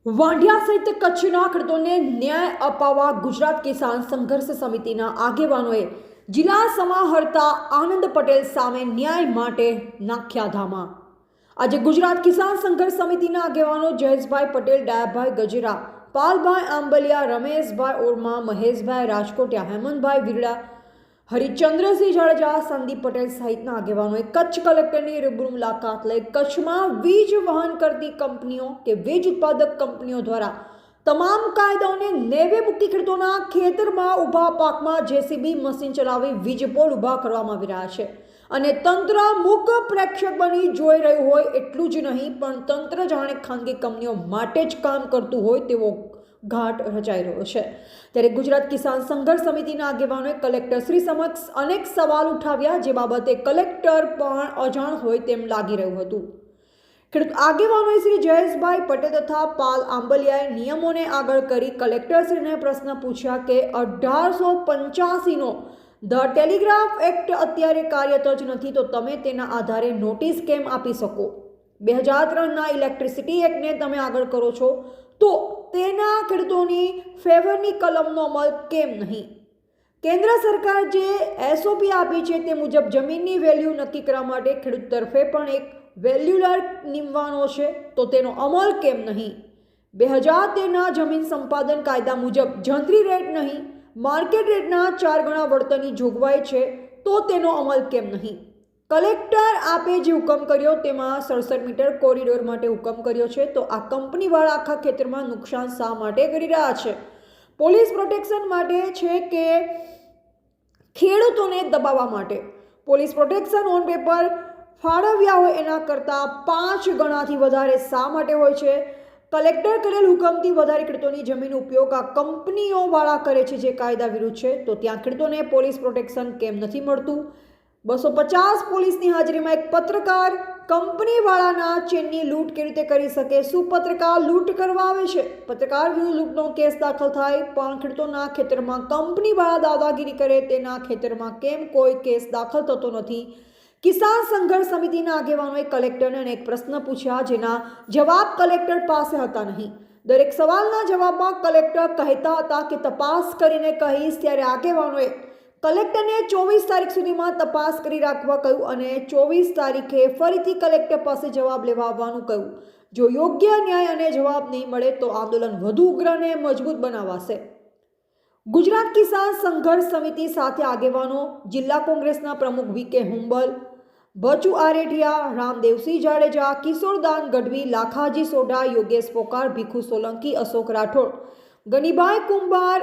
વાંઢિયા સહિત કચ્છના ખેડૂતોને ન્યાય અપાવવા ગુજરાત કિસાન સંઘર્ષ સમિતિના આગેવાનોએ જિલ્લા સમાહર્તા આનંદ પટેલ સામે ન્યાય માટે નાખ્યા ધામા। આજે ગુજરાત કિસાન સંઘર્ષ સમિતિના આગેવાનો જયેશભાઈ પટેલ, ડાયાભાઈ ગજેરા, પાલભાઈ આંબલિયા, રમેશભાઈ ઓરમા, મહેશભાઈ રાજકોટિયા, હેમંતભાઈ વિરડા, હરિચંદ્રસિંહ જાડેજા, સંદીપ પટેલ સહિતના આગેવાનોએ કચ્છ કલેક્ટરની રૂબરૂ મુલાકાત લઈ કચ્છમાં વીજ વહન કરતી કંપનીઓ કે વીજ ઉત્પાદક કંપનીઓ દ્વારા તમામ કાયદાઓને નેવે મૂકી ખેડૂતોના ખેતરમાં ઊભા પાકમાં જેસીબી મશીન ચલાવી વીજ પોલ ઊભા કરવામાં આવી રહ્યા છે અને તંત્ર મૂક પ્રેક્ષક બની જોઈ રહ્યું હોય એટલું જ નહીં પણ તંત્ર જાણે ખાનગી કંપનીઓ માટે જ કામ કરતું હોય તેવો ઘાટ રચાઈ રહ્યો છે। ત્યારે ગુજરાત કિસાન સંઘર્ષ સમિતિના આગેવાનોએ કલેક્ટર શ્રી સમક્ષ અનેક સવાલ ઉઠાવ્યા, જે બાબતે કલેક્ટર પણ અજાણ હોય તેમ લાગી રહ્યું હતું। ખેડૂત આગેવાનોએ શ્રી જયેશભાઈ પટેલ તથા પાલ આંબલિયાએ નિયમોને આગળ કરી કલેક્ટરશ્રીને પ્રશ્ન પૂછ્યા કે 1885નો ધ ટેલિગ્રાફ એક્ટ અત્યારે કાર્યરત જ નથી તો તમે તેના આધારે નોટિસ કેમ આપી શકો? 2003ના ઇલેક્ટ્રિસિટી એક્ટને તમે આગળ કરો છો તો તેના ખેડૂતોની ફેવરની કલમનો અમલ કેમ નહીં? કેન્દ્ર સરકાર જે એસઓપી આપી છે તે મુજબ જમીનની વેલ્યુ નક્કી કરવા માટે ખેડૂત તરફે પણ એક વેલ્યુલર નિમવાનો છે તો તેનો અમલ કેમ નહીં? 2013ના જમીન સંપાદન કાયદા મુજબ જંત્રી રેટ નહીં, માર્કેટ રેટના 4 ગણા વળતરની જોગવાઈ છે તો તેનો અમલ કેમ નહીં? કલેક્ટર આપે જે હુકમ કર્યો તેમાં 67 મીટર કોરિડોર માટે હુકમ કર્યો છે તો આ કંપનીવાળા આખા ખેતરમાં નુકસાન શા માટે કરી રહ્યા છે? પોલીસ પ્રોટેક્શન માટે છે કે ખેડૂતોને દબાવવા માટે? પોલીસ પ્રોટેક્શન ઓન પેપર ફાળવ્યા હોય એના કરતાં 5 ગણાથી વધારે શા માટે હોય છે? કલેક્ટર કરેલ હુકમથી વધારે ખેડૂતોની જમીન ઉપયોગ આ કંપનીઓવાળા કરે છે જે કાયદા વિરુદ્ધ છે તો ત્યાં ખેડૂતોને પોલીસ પ્રોટેક્શન કેમ નથી મળતું? 250 પોલીસની હાજરીમાં એક પત્રકાર કંપનીવાળાના ચેનની લૂંટ કેવી રીતે કરી શકે? શું પત્રકાર લૂંટ કરવા આવે છે? પત્રકાર વિરુદ્ધ લૂંટનો કેસ દાખલ થાય પણ ખેડૂતોના ખેતરમાં કંપનીવાળા દાદાગીરી કરે તેના ખેતરમાં કેમ કોઈ કેસ દાખલ થતો નથી? કિસાન સંઘર્ષ સમિતિના આગેવાનોએ કલેક્ટરને અનેક પ્રશ્ન પૂછ્યા જેના જવાબ કલેક્ટર પાસે હતા નહીં। દરેક સવાલના જવાબમાં કલેક્ટર કહેતા હતા કે તપાસ કરીને કહીશ, ત્યારે આગેવાનોએ કલેક્ટરને 24 તારીખ સુધીમાં તપાસ કરી રાખવા કહ્યું અને 24 તારીખે ફરીથી કલેક્ટર પાસે જવાબ લેવા આવવાનું કહ્યું। જો યોગ્ય ન્યાય અને જવાબ નહીં મળે તો આંદોલન વધુ ઉગ્ર અને મજબૂત બનાવાશે। ગુજરાત કિસાન સંઘર્ષ સમિતિ સાથે આગેવાનો જિલ્લા કોંગ્રેસના પ્રમુખ વી.કે. હુંબલ, બચુ આરેઠિયા, રામદેવસિંહ જાડેજા, કિશોરદાન ગઢવી, લાખાજી સોઢા, યોગેશ પોકાર, ભીખુ સોલંકી, અશોક રાઠોડ, ગનીભાઈ કુંભાર,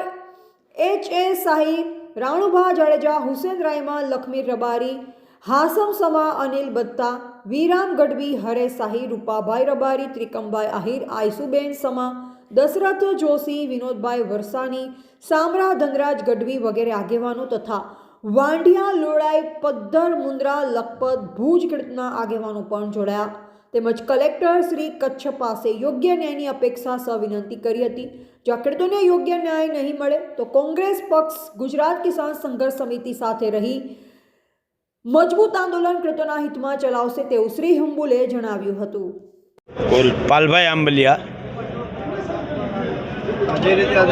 H.A. શાહી, રાણુભા જાડેજા, હુસેન રાયમાન, લખમીર રબારી, હાસમ સમા, અનિલ બત્તા, વીરામ ગઢવી, હરે શાહી, રૂપાભાઈ રબારી, ત્રિકમભાઈ આહિર, આયસુબેન સમા, દશરથ જોશી, વિનોદભાઈ વરસાની, સામરા ધનરાજ ગઢવી વગેરે આગેવાનો તથા વાંઢિયા, લોડાઈ, પદ્ધર, મુન્દ્રા, લખપત, ભુજ ખેડૂતના આગેવાનો પણ જોડાયા તેમજ કલેક્ટર શ્રી કચ્છ પાસે યોગ્ય ન્યાયની અપેક્ષા સવિનંતી કરી હતી। જો ખેડૂતોને યોગ્ય ન્યાય નહીં મળે તો કોંગ્રેસ પક્ષ ગુજરાત કિસાન સંઘર્ષ સમિતિ સાથે રહી મજબૂત આંદોલન ખેડૂતોના હિતમાં ચલાવશે તેવું શ્રી હુંબુલે જણાવ્યું હતું। પાલભાઈ આંબલિયા,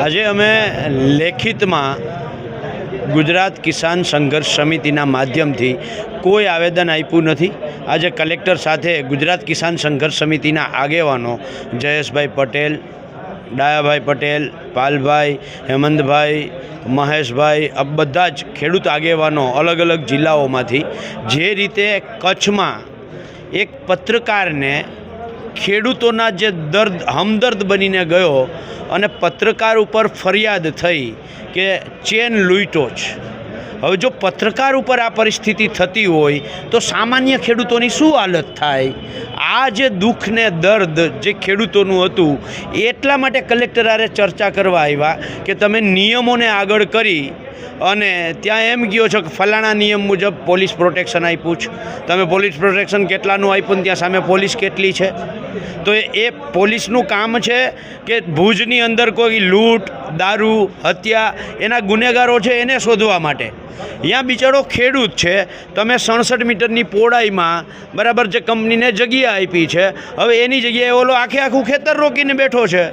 આજે અમે લેખિતમાં ગુજરાત કિસાન સંઘર્ષ સમિતિના માધ્યમથી કોઈ આવેદન આપ્યું નથી। આજે કલેક્ટર સાથે ગુજરાત કિસાન સંઘર્ષ સમિતિના આગેવાનો જયેશભાઈ પટેલ, ડાયાભાઈ પટેલ, પાલભાઈ, હેમંતભાઈ, મહેશભાઈ, આ બધા જ ખેડૂત આગેવાનો અલગ અલગ જિલ્લાઓમાંથી જે રીતે કચ્છમાં એક પત્રકારને ખેડૂતોના જે હમદર્દ બનીને ગયો અને પત્રકાર ઉપર ફરિયાદ થઈ કે ચેન લૂંટ્યો છે। હવે જો પત્રકાર ઉપર આ પરિસ્થિતિ થતી હોય તો સામાન્ય ખેડૂતોની શું હાલત થાય? આ જે દુઃખ ને દર્દ જે ખેડૂતોનું હતું એટલા માટે કલેક્ટર આરે ચર્ચા કરવા આવ્યા કે તમે નિયમોને આગળ કરી અને ત્યાં એમ કહો છો કે ફલાણા નિયમ મુજબ પોલીસ પ્રોટેક્શન આપ્યું છે, તમે પોલીસ પ્રોટેક્શન કેટલાનું આપ્યું ને ત્યાં સામે પોલીસ કેટલી છે? તો એ પોલીસનું કામ છે કે ભુજની અંદર કોઈ લૂંટ દારૂ, હત્યા, એના ગુનેગારો છે એને શોધવા માટે. અહીંયા બિચારો ખેડૂત છે, તમે 67 મીટરની પહોળાઈમાં બરાબર જે કંપનીને જગ્યા આપી છે, હવે એની જગ્યાએ ઓલો આખું ખેતર રોકીને બેઠો છે.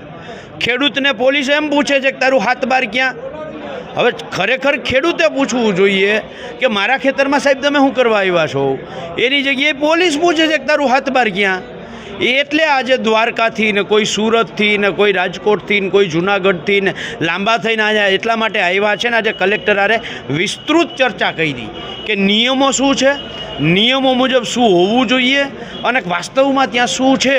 ખેડૂતને પોલીસ એમ પૂછે છે કે તારું હાથ બાર ક્યાં? હવે ખરેખર ખેડૂતે પૂછવું જોઈએ કે મારા ખેતરમાં સાહેબ તમે શું કરવા આવ્યા છો? એની જગ્યાએ પોલીસ પૂછે છે કે તારું હાથ બાર ક્યાં? એટલે આજે દ્વારકાથી ને કોઈ સુરતથી ને કોઈ રાજકોટથી ને કોઈ જુનાગઢથી ને લાંબા થઈને આજે એટલા માટે આવ્યા છે ને આજે કલેક્ટર આરે વિસ્તૃત ચર્ચા કરી કે નિયમો શું છે, નિયમો મુજબ શું હોવું જોઈએ અને વાસ્તવમાં ત્યાં શું છે.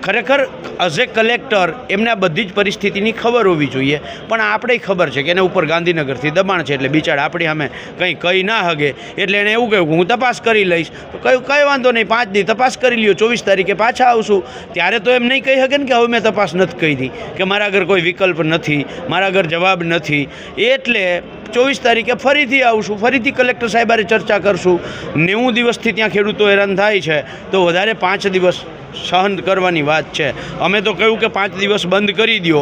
ખરેખર એઝ એ કલેક્ટર એમને આ બધી જ પરિસ્થિતિની ખબર હોવી જોઈએ, પણ આપણે ખબર છે કે એને ઉપર ગાંધીનગરથી દબાણ છે એટલે બિચારા આપણી સામે કંઈ કહી ના હગે. એટલે એણે એવું કહ્યું કે હું તપાસ કરી લઈશ. તો કંઈ વાંધો નહીં, 5 દી તપાસ કરી લ્યો, 24 તારીખે પાછા આવશું. ત્યારે તો એમ નહીં કહી શકે ને કે હવે મેં તપાસ નથી કરી કે મારા આગળ કોઈ વિકલ્પ નથી, મારા આગળ જવાબ નથી. એટલે 24 તારીખે ફરીથી આવશું, ફરીથી કલેક્ટર સાહેબારે ચર્ચા કરશું. 90 દિવસથી ત્યાં ખેડૂતો હેરાન થાય છે તો વધારે 5 દિવસ સહન કરવાની વાત છે. અમે તો કહ્યું કે 5 દિવસ બંધ કરી દો,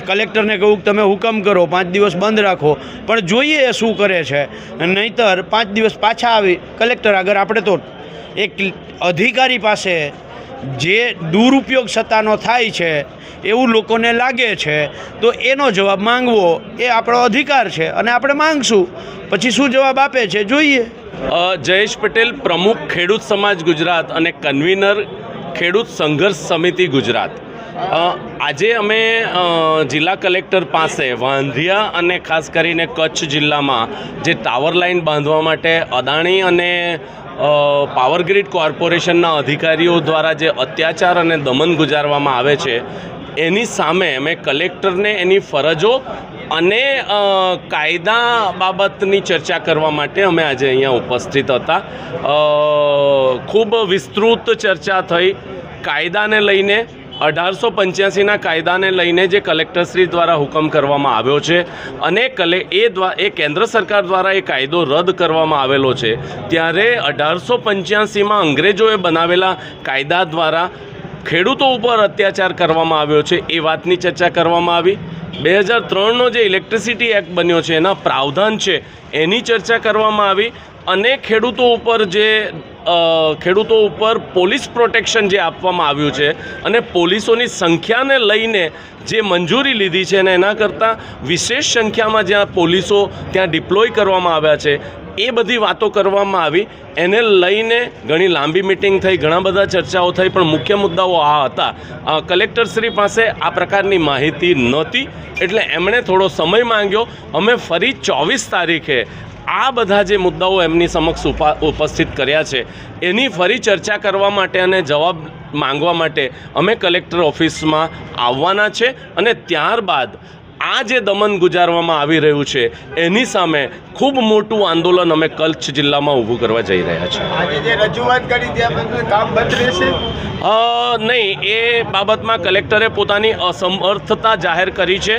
કલેક્ટરને કહ્યું કે તમે હુકમ કરો 5 દિવસ બંધ રાખો, પણ જોઈએ એ શું કરે છે. નહીંતર 5 દિવસ પાછા આવી કલેક્ટર આગળ આપણે તો એક અધિકારી પાસે જે દુરુપયોગ સત્તાનો થાય છે એવું લોકોને લાગે છે તો એનો જવાબ માંગવો એ આપણો અધિકાર છે અને આપણે માંગશું. પછી શું જવાબ આપે છે જોઈએ. જયેશ પટેલ, પ્રમુખ ખેડૂત સમાજ ગુજરાત અને કન્વીનર ખેડૂત સંઘર્ષ સમિતિ ગુજરાત. આજે અમે જિલ્લા કલેક્ટર પાસે વાંધિયા અને ખાસ કરીને કચ્છ જિલ્લામાં જે ટાવર લાઇન બાંધવા માટે અદાણી અને પાવર ગ્રીડ કોર્પોરેશનના અધિકારીઓ દ્વારા જે અત્યાચાર અને દમન ગુજારવામાં આવે છે એની સામે અમે કલેક્ટરને એની ફરજો અને કાયદા બાબતની ચર્ચા કરવા માટે અમે આજે અહીંયા ઉપસ્થિત હતા. ખૂબ વિસ્તૃત ચર્ચા થઈ કાયદાને લઈને. 1885ના કાયદાને લઈને જે કલેક્ટરશ્રી દ્વારા હુકમ કરવામાં આવ્યો છે અને એ કેન્દ્ર સરકાર દ્વારા એ કાયદો રદ કરવામાં આવેલો છે. ત્યારે 1885માં અંગ્રેજોએ બનાવેલા કાયદા દ્વારા ખેડૂતો ઉપર અત્યાચાર કરવામાં આવ્યો છે એ વાતની ચર્ચા કરવામાં આવી. 2003નો જે ઇલેક્ટ્રિસિટી એક્ટ બન્યો છે એના પ્રાવધાન છે એની ચર્ચા કરવામાં આવી અને ખેડૂતો ઉપર પોલીસ પ્રોટેક્શન જે આપવામાં આવ્યું છે અને પોલીસોની સંખ્યાને લઈને જે મંજૂરી લીધી છે અને એના કરતાં વિશેષ સંખ્યામાં જ્યાં પોલીસો ત્યાં ડિપ્લોય કરવામાં આવ્યા છે એ બધી વાતો કરવામાં આવી. એને લઈને ઘણી લાંબી મિટિંગ થઈ, ઘણા બધા ચર્ચાઓ થઈ, પણ મુખ્ય મુદ્દાઓ આ હતા. કલેક્ટરશ્રી પાસે આ પ્રકારની માહિતી નહોતી એટલે એમણે થોડો સમય માંગ્યો. અમે ફરી 24 તારીખે આ બધા જે મુદ્દાઓ એમની સમક્ષ ઉપસ્થિત કર્યા છે એની ફરી ચર્ચા કરવા માટે અને જવાબ માંગવા માટે અમે કલેક્ટર ઓફિસમાં આવવાના છે અને ત્યારબાદ આ જે દમન ગુજારવામાં આવી રહ્યું છે એની સામે ખૂબ મોટું આંદોલન અમે કચ્છ જિલ્લામાં ઊભું કરવા જઈ રહ્યા છીએ. આજે જે રજૂઆત કરી ત્યાં કામ બંધ રહેશે? નહીં, એ બાબતમાં કલેક્ટરે પોતાની અસમર્થતા જાહેર કરી છે.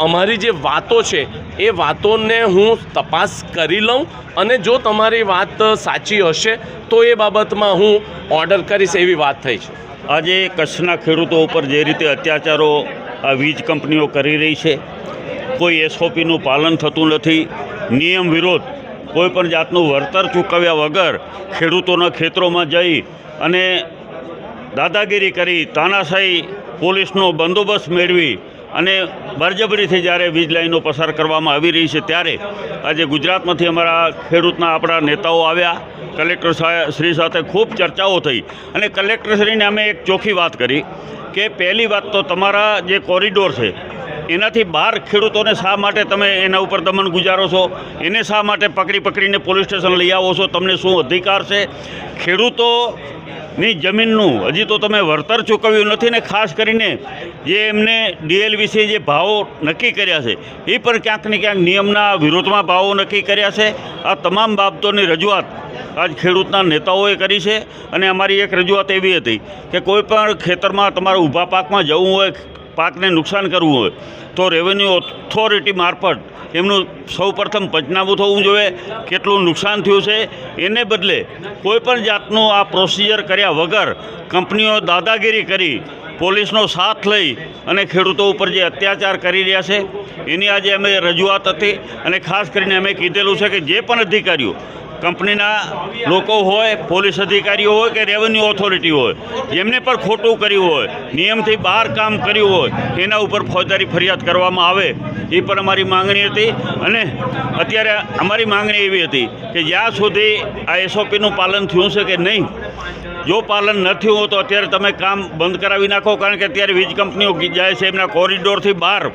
અમારી જે વાતો છે એ વાતોને હું તપાસ કરી લઉં અને જો તમારી વાત સાચી હશે તો એ બાબતમાં હું ઓર્ડર કરીશ એવી વાત થઈ છે. આજે કચ્છના ખેડૂતો ઉપર જે રીતે અત્યાચારો આ વીજ કંપનીઓ કરી રહી છે, કોઈ એસઓપીનું પાલન થતું નથી, નિયમ વિરોધ કોઈ પણ જાતનું વળતર ચૂકવ્યા વગર ખેડૂતોના ખેતરોમાં જઈ અને દાદાગીરી કરી તાનાશાહી પોલીસનો બંદોબસ્ત મેળવી અને બળજબરીથી જ્યારે વીજ લાઈનો પસાર કરવામાં આવી રહી છે ત્યારે આજે ગુજરાતમાંથી અમારા ખેડૂતના આપણા નેતાઓ આવ્યા. કલેક્ટર શ્રી સાથે ખૂબ ચર્ચાઓ થઈ અને કલેક્ટરશ્રીને અમે એક ચોખ્ખી વાત કરી કે પહેલી વાત તો તમારા જે કોરિડોર છે એનાથી બહાર ખેડૂતોને શા માટે તમે એના ઉપર દમન ગુજારો છો? એને શા માટે પકડીને પોલીસ સ્ટેશન લઈ આવો છો? તમને શું અધિકાર છે? ખેડૂતોની જમીનનું હજી તો તમે વળતર ચૂકવ્યું નથી ને ખાસ કરીને જે એમને ડીએલવીસી જે ભાવો નક્કી કર્યા છે એ પણ ક્યાંક ને ક્યાંક નિયમના વિરોધમાં ભાવો નક્કી કર્યા છે. આ તમામ બાબતોની રજૂઆત આજ ખેડૂતના નેતાઓએ કરી છે અને અમારી એક રજૂઆત એવી હતી કે કોઈ પણ ખેતરમાં તમારે ઊભા પાકમાં જવું હોય, પાકને નુકસાન કરવું હોય તો રેવન્યુ ઓથોરિટી મારફત એમનું સૌપ્રથમ પંચનામું થવું જોઈએ, કેટલું નુકસાન થયું છે. એને બદલે કોઈપણ જાતનું આ પ્રોસિજર કર્યા વગર કંપનીઓ દાદાગીરી કરી પોલીસનો સાથ લઈ અને ખેડૂતો ઉપર જે અત્યાચાર કરી રહ્યા છે એની આજે અમે રજૂઆત હતી અને ખાસ કરીને અમે કીધેલું છે કે જે પણ અધિકારીઓ કંપનીના લોકો હોય, પોલીસ અધિકારીઓ હોય કે રેવન્યુ ઓથોરિટી હોય, જેમને પણ ખોટું કર્યું હોય, નિયમથી બહાર કામ કર્યું હોય, એના ઉપર ફોજદારી ફરિયાદ કરવામાં આવે એ પણ અમારી માંગણી હતી. અને અત્યારે અમારી માંગણી એવી હતી કે જ્યાં સુધી આ એસઓપીનું પાલન થયું છે કે નહીં, જો પાલન ન થયું હોય તો અત્યારે તમે કામ બંધ કરાવી નાખો, કારણ કે અત્યારે વીજ કંપનીઓ જાય છે એમના કોરિડોરથી બહાર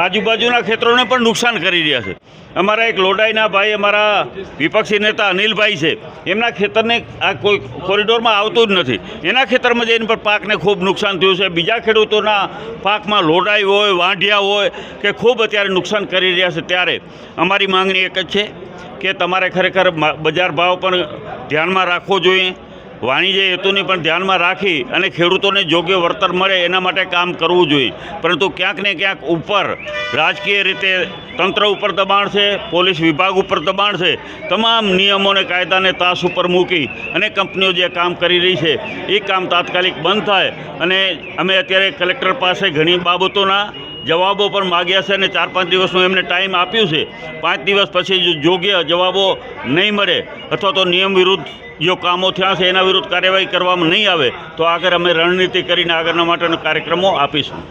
આજુબાજુના ખેતરોને પણ નુકસાન કરી રહ્યા છે. અમારા એક લોડાઈના ભાઈ, અમારા વિપક્ષી નેતા અનિલભાઈ છે, એમના ખેતરને આ કોઈ કોરિડોરમાં આવતું જ નથી. એના ખેતરમાં જઈને પણ પાકને ખૂબ નુકસાન થયું છે. બીજા ખેડૂતોના પાકમાં લોડાઈ હોય, વાંઢિયા હોય કે ખૂબ અત્યારે નુકસાન કરી રહ્યા છે. ત્યારે અમારી માંગણી એક જ છે કે તમારે ખરેખર બજાર ભાવ પણ ધ્યાનમાં રાખવો જોઈએ, વાણિજ્ય હેતુની પણ ધ્યાનમાં રાખી અને ખેડૂતોને યોગ્ય વળતર મળે એના માટે કામ કરવું જોઈએ. પરંતુ ક્યાંક ને ક્યાંક ઉપર રાજકીય રીતે તંત્ર ઉપર દબાણ છે, પોલીસ વિભાગ ઉપર દબાણ છે. તમામ નિયમોને કાયદાને તાસ ઉપર મૂકી અને કંપનીઓ જે કામ કરી રહી છે એ કામ તાત્કાલિક બંધ થાય. અને અમે અત્યારે કલેક્ટર પાસે ઘણી બાબતોના જવાબો પણ માગ્યા છે અને 4-5 દિવસનું એમને ટાઈમ આપ્યું છે. 5 દિવસ પછી જો યોગ્ય જવાબો નહીં મળે અથવા તો નિયમ વિરુદ્ધ જો કામો થયા છે એના વિરુદ્ધ કાર્યવાહી કરવામાં નહીં આવે તો આગળ અમે રણનીતિ કરીને આગળના માટેના કાર્યક્રમો આપીશું.